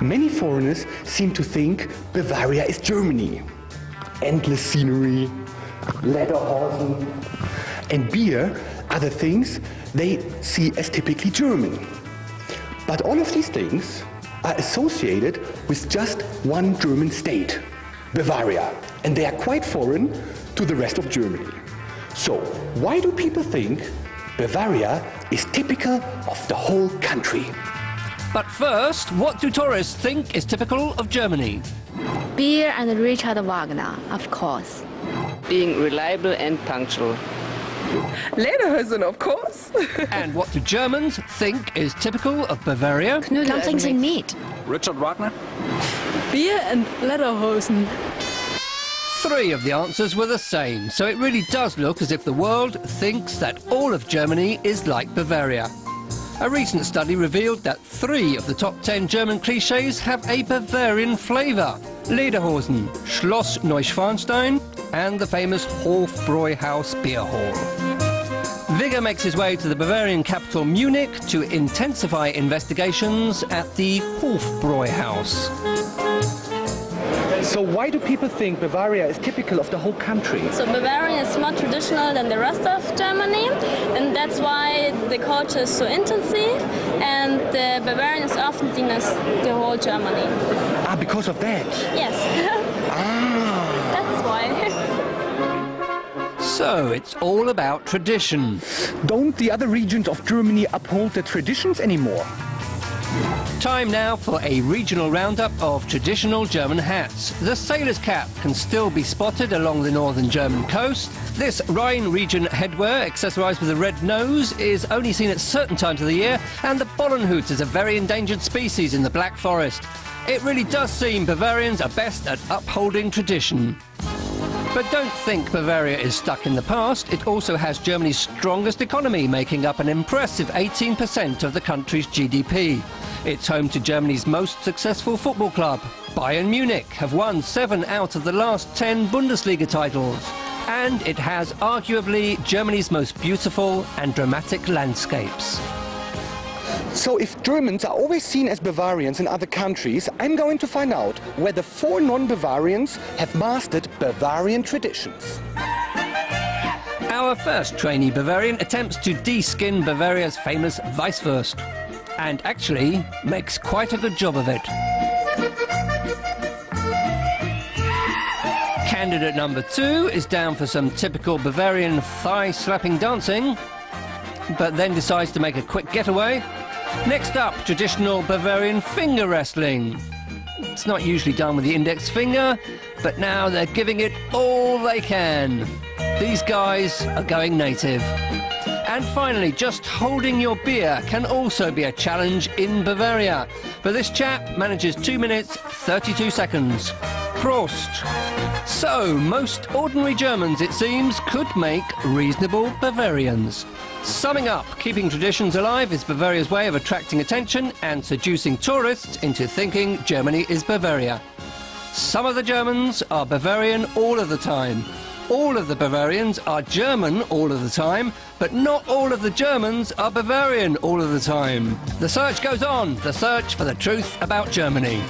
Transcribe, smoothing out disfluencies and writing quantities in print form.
Many foreigners seem to think Bavaria is Germany. Endless scenery, lederhosen, and beer are the things they see as typically German. But all of these things are associated with just one German state, Bavaria, and they are quite foreign to the rest of Germany. So, why do people think Bavaria is typical of the whole country? But first, what do tourists think is typical of Germany? Beer and Richard Wagner, of course. Being reliable and punctual. Lederhosen, of course. And what do Germans think is typical of Bavaria? Dumplings and meat. Richard Wagner? Beer and lederhosen. 3 of the answers were the same, so it really does look as if the world thinks that all of Germany is like Bavaria. A recent study revealed that 3 of the top 10 German clichés have a Bavarian flavour. Lederhosen, Schloss Neuschwanstein and the famous Hofbräuhaus beer hall. Wigge makes his way to the Bavarian capital Munich to intensify investigations at the Hofbräuhaus. So why do people think Bavaria is typical of the whole country? So Bavaria is more traditional than the rest of Germany, and that's why the culture is so intensive, and the Bavarian is often seen as the whole Germany. Ah, because of that? Yes. Ah. That's why. So it's all about tradition. Don't the other regions of Germany uphold the traditions anymore? Time now for a regional roundup of traditional German hats. The sailor's cap can still be spotted along the northern German coast. This Rhine region headwear, accessorised with a red nose, is only seen at certain times of the year, and the Bollenhut is a very endangered species in the Black Forest. It really does seem Bavarians are best at upholding tradition. But don't think Bavaria is stuck in the past. It also has Germany's strongest economy, making up an impressive 18% of the country's GDP. It's home to Germany's most successful football club. Bayern Munich have won 7 out of the last 10 Bundesliga titles. And it has arguably Germany's most beautiful and dramatic landscapes. So if Germans are always seen as Bavarians in other countries, I'm going to find out whether 4 non-Bavarians have mastered Bavarian traditions. Our first trainee Bavarian attempts to de-skin Bavaria's famous Weisswurst, and actually makes quite a good job of it. Candidate number 2 is down for some typical Bavarian thigh-slapping dancing, but then decides to make a quick getaway. Next up, traditional Bavarian finger wrestling. It's not usually done with the index finger, but now they're giving it all they can. These guys are going native. And finally, just holding your beer can also be a challenge in Bavaria. But this chap manages 2 minutes, 32 seconds. Prost! So, most ordinary Germans, it seems, could make reasonable Bavarians. Summing up, keeping traditions alive is Bavaria's way of attracting attention and seducing tourists into thinking Germany is Bavaria. Some of the Germans are Bavarian all of the time. All of the Bavarians are German all of the time, but not all of the Germans are Bavarian all of the time. The search goes on, the search for the truth about Germany.